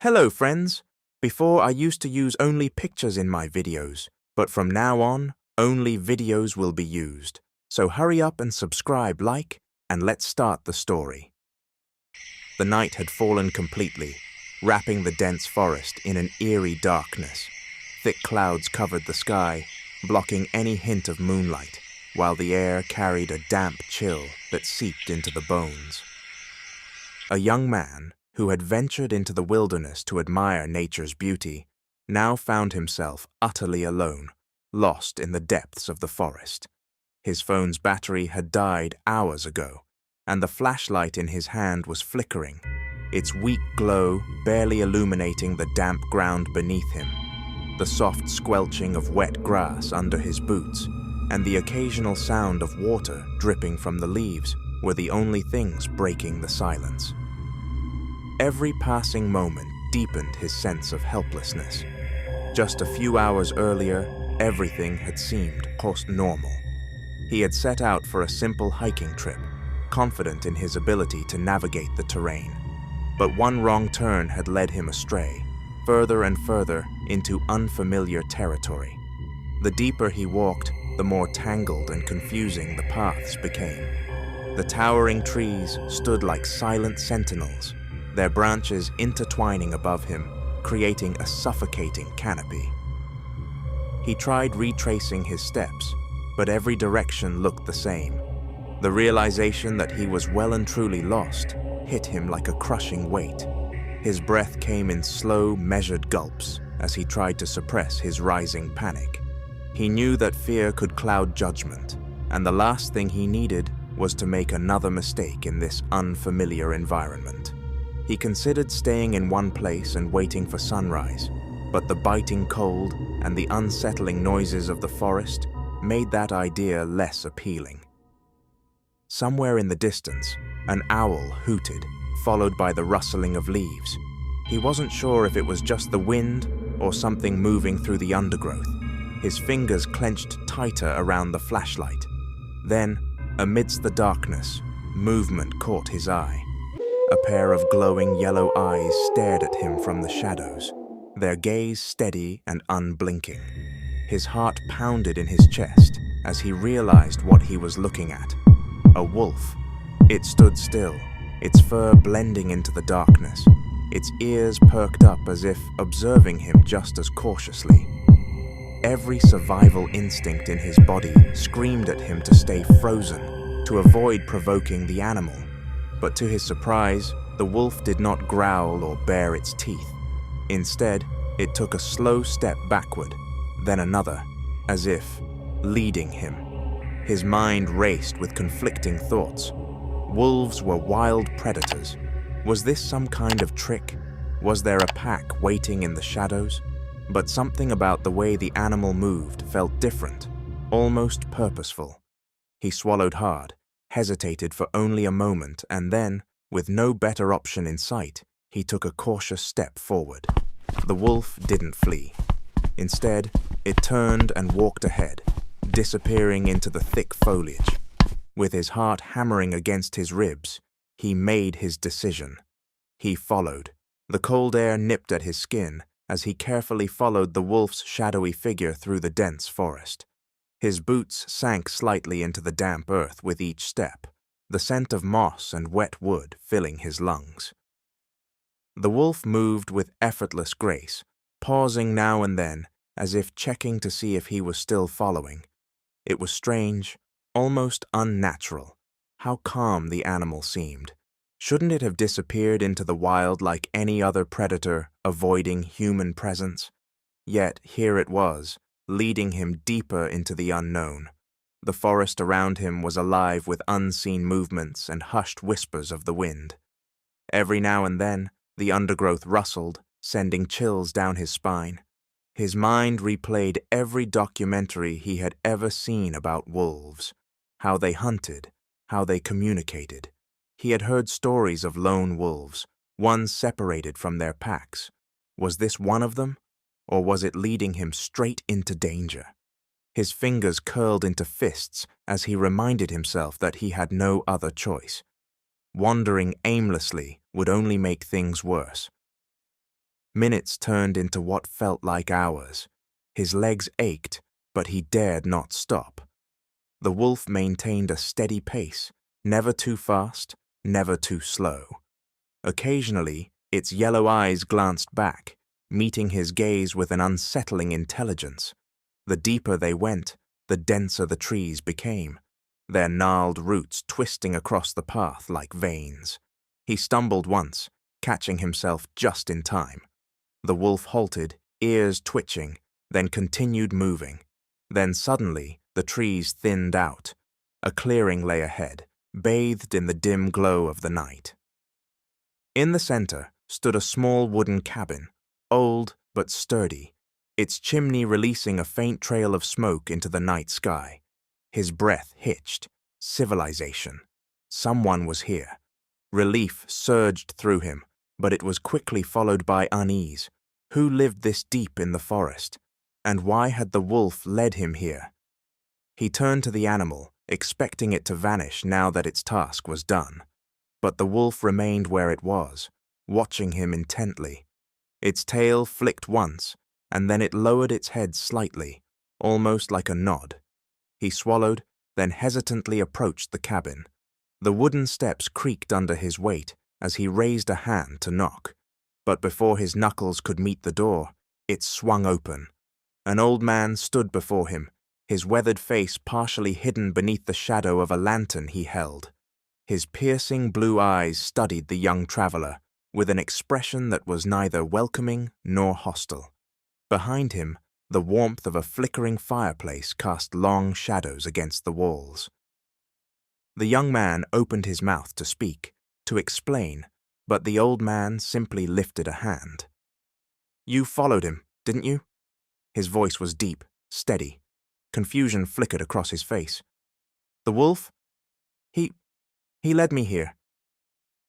Hello friends! Before I used to use only pictures in my videos, but from now on, only videos will be used. So hurry up and subscribe, and let's start the story. The night had fallen completely, wrapping the dense forest in an eerie darkness. Thick clouds covered the sky, blocking any hint of moonlight, while the air carried a damp chill that seeped into the bones. A young man, who had ventured into the wilderness to admire nature's beauty, now found himself utterly alone, lost in the depths of the forest. His phone's battery had died hours ago, and the flashlight in his hand was flickering, its weak glow barely illuminating the damp ground beneath him. The soft squelching of wet grass under his boots and the occasional sound of water dripping from the leaves were the only things breaking the silence. Every passing moment deepened his sense of helplessness. Just a few hours earlier, everything had seemed post-normal. He had set out for a simple hiking trip, confident in his ability to navigate the terrain. But one wrong turn had led him astray, further and further into unfamiliar territory. The deeper he walked, the more tangled and confusing the paths became. The towering trees stood like silent sentinels, their branches intertwining above him, creating a suffocating canopy. He tried retracing his steps, but every direction looked the same. The realization that he was well and truly lost hit him like a crushing weight. His breath came in slow, measured gulps as he tried to suppress his rising panic. He knew that fear could cloud judgment, and the last thing he needed was to make another mistake in this unfamiliar environment. He considered staying in one place and waiting for sunrise, but the biting cold and the unsettling noises of the forest made that idea less appealing. Somewhere in the distance, an owl hooted, followed by the rustling of leaves. He wasn't sure if it was just the wind or something moving through the undergrowth. His fingers clenched tighter around the flashlight. Then, amidst the darkness, movement caught his eye. A pair of glowing yellow eyes stared at him from the shadows, their gaze steady and unblinking. His heart pounded in his chest as he realized what he was looking at. A wolf. It stood still, its fur blending into the darkness, its ears perked up as if observing him just as cautiously. Every survival instinct in his body screamed at him to stay frozen, to avoid provoking the animal. But to his surprise, the wolf did not growl or bare its teeth. Instead, it took a slow step backward, then another, as if leading him. His mind raced with conflicting thoughts. Wolves were wild predators. Was this some kind of trick? Was there a pack waiting in the shadows? But something about the way the animal moved felt different, almost purposeful. He swallowed hard, hesitated for only a moment, and then, with no better option in sight, he took a cautious step forward. The wolf didn't flee. Instead, it turned and walked ahead, disappearing into the thick foliage. With his heart hammering against his ribs, he made his decision. He followed. The cold air nipped at his skin as he carefully followed the wolf's shadowy figure through the dense forest. His boots sank slightly into the damp earth with each step, the scent of moss and wet wood filling his lungs. The wolf moved with effortless grace, pausing now and then, as if checking to see if he was still following. It was strange, almost unnatural, how calm the animal seemed. Shouldn't it have disappeared into the wild like any other predator, avoiding human presence? Yet here it was, leading him deeper into the unknown. The forest around him was alive with unseen movements and hushed whispers of the wind. Every now and then, the undergrowth rustled, sending chills down his spine. His mind replayed every documentary he had ever seen about wolves, how they hunted, how they communicated. He had heard stories of lone wolves, ones separated from their packs. Was this one of them? Or was it leading him straight into danger? His fingers curled into fists as he reminded himself that he had no other choice. Wandering aimlessly would only make things worse. Minutes turned into what felt like hours. His legs ached, but he dared not stop. The wolf maintained a steady pace, never too fast, never too slow. Occasionally, its yellow eyes glanced back, meeting his gaze with an unsettling intelligence. The deeper they went, the denser the trees became, their gnarled roots twisting across the path like veins. He stumbled once, catching himself just in time. The wolf halted, ears twitching, then continued moving. Then suddenly, the trees thinned out. A clearing lay ahead, bathed in the dim glow of the night. In the center stood a small wooden cabin, old but sturdy, its chimney releasing a faint trail of smoke into the night sky. His breath hitched. Civilization. Someone was here. Relief surged through him, but it was quickly followed by unease. Who lived this deep in the forest? And why had the wolf led him here? He turned to the animal, expecting it to vanish now that its task was done. But the wolf remained where it was, watching him intently. Its tail flicked once, and then it lowered its head slightly, almost like a nod. He swallowed, then hesitantly approached the cabin. The wooden steps creaked under his weight as he raised a hand to knock. But before his knuckles could meet the door, it swung open. An old man stood before him, his weathered face partially hidden beneath the shadow of a lantern he held. His piercing blue eyes studied the young traveler with an expression that was neither welcoming nor hostile. Behind him, the warmth of a flickering fireplace cast long shadows against the walls. The young man opened his mouth to speak, to explain, but the old man simply lifted a hand. "You followed him, didn't you?" His voice was deep, steady. Confusion flickered across his face. "The wolf? He led me here."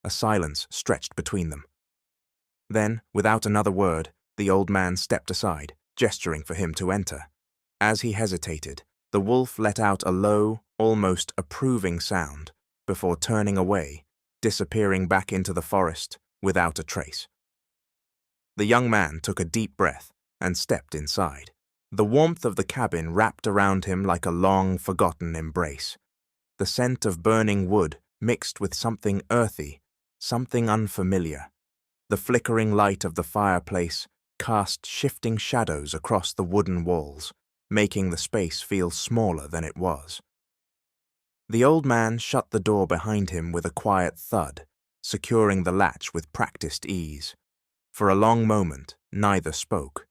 A silence stretched between them. Then, without another word, the old man stepped aside, gesturing for him to enter. As he hesitated, the wolf let out a low, almost approving sound before turning away, disappearing back into the forest without a trace. The young man took a deep breath and stepped inside. The warmth of the cabin wrapped around him like a long-forgotten embrace. The scent of burning wood mixed with something earthy, something unfamiliar. The flickering light of the fireplace cast shifting shadows across the wooden walls, making the space feel smaller than it was. The old man shut the door behind him with a quiet thud, securing the latch with practiced ease. For a long moment, neither spoke.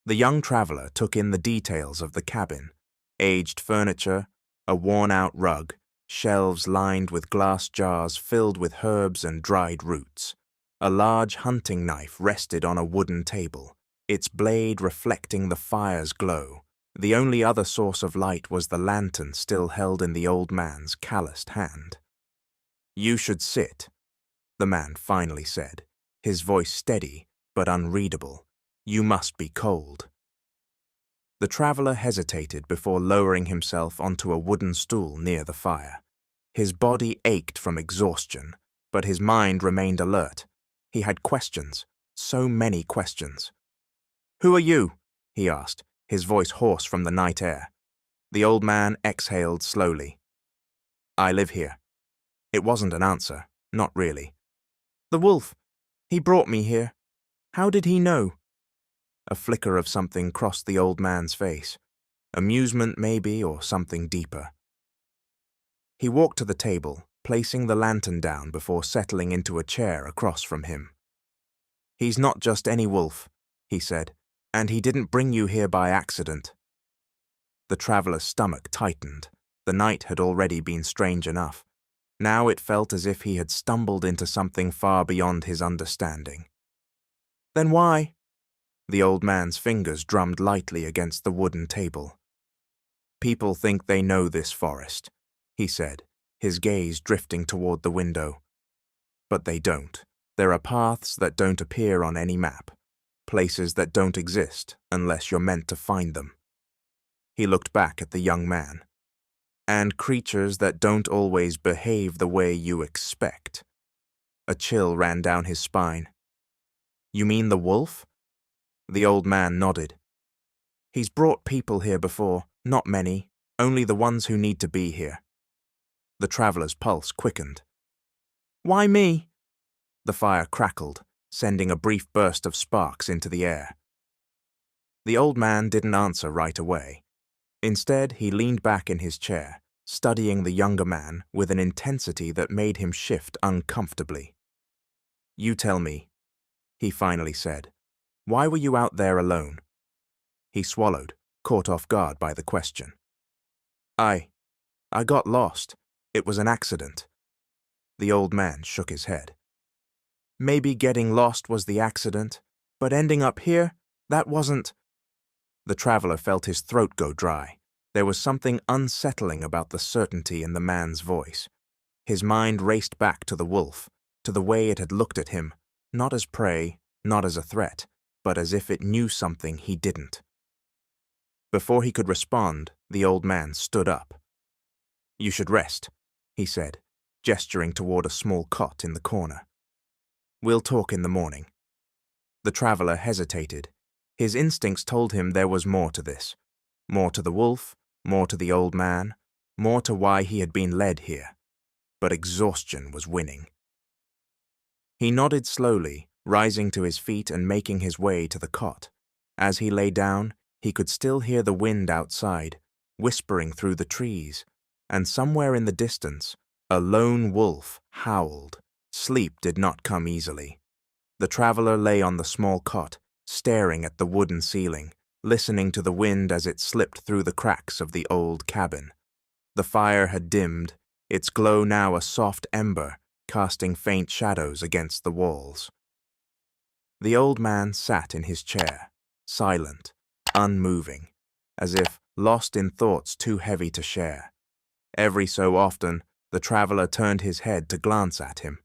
The young traveler took in the details of the cabin: aged furniture, a worn-out rug, shelves lined with glass jars filled with herbs and dried roots. A large hunting knife rested on a wooden table, its blade reflecting the fire's glow. The only other source of light was the lantern still held in the old man's calloused hand. "You should sit," the man finally said, his voice steady but unreadable. "You must be cold." The traveler hesitated before lowering himself onto a wooden stool near the fire. His body ached from exhaustion, but his mind remained alert. He had questions, so many questions. "Who are you?" he asked, his voice hoarse from the night air. The old man exhaled slowly. "I live here." It wasn't an answer, not really. "The wolf. He brought me here. How did he know?" A flicker of something crossed the old man's face. Amusement, maybe, or something deeper. He walked to the table, placing the lantern down before settling into a chair across from him. "He's not just any wolf," he said, "and he didn't bring you here by accident." The traveler's stomach tightened. The night had already been strange enough. Now it felt as if he had stumbled into something far beyond his understanding. "Then why?" The old man's fingers drummed lightly against the wooden table. "People think they know this forest," he said, his gaze drifting toward the window. "But they don't. There are paths that don't appear on any map, places that don't exist unless you're meant to find them." He looked back at the young man. "And creatures that don't always behave the way you expect." A chill ran down his spine. You mean the wolf? The old man nodded. He's brought people here before, not many, only the ones who need to be here. The traveler's pulse quickened. Why me? The fire crackled, sending a brief burst of sparks into the air. The old man didn't answer right away. Instead, he leaned back in his chair, studying the younger man with an intensity that made him shift uncomfortably. You tell me, he finally said. Why were you out there alone? He swallowed, caught off guard by the question. I got lost. It was an accident. The old man shook his head. Maybe getting lost was the accident, but ending up here, that wasn't. The traveler felt his throat go dry. There was something unsettling about the certainty in the man's voice. His mind raced back to the wolf, to the way it had looked at him, not as prey, not as a threat, but as if it knew something he didn't. Before he could respond, the old man stood up. You should rest, he said, gesturing toward a small cot in the corner. We'll talk in the morning. The traveler hesitated. His instincts told him there was more to this. More to the wolf, more to the old man, more to why he had been led here. But exhaustion was winning. He nodded slowly, rising to his feet and making his way to the cot. As he lay down, he could still hear the wind outside, whispering through the trees, and somewhere in the distance, a lone wolf howled. Sleep did not come easily. The traveler lay on the small cot, staring at the wooden ceiling, listening to the wind as it slipped through the cracks of the old cabin. The fire had dimmed, its glow now a soft ember, casting faint shadows against the walls. The old man sat in his chair, silent, unmoving, as if lost in thoughts too heavy to share. Every so often, the traveler turned his head to glance at him,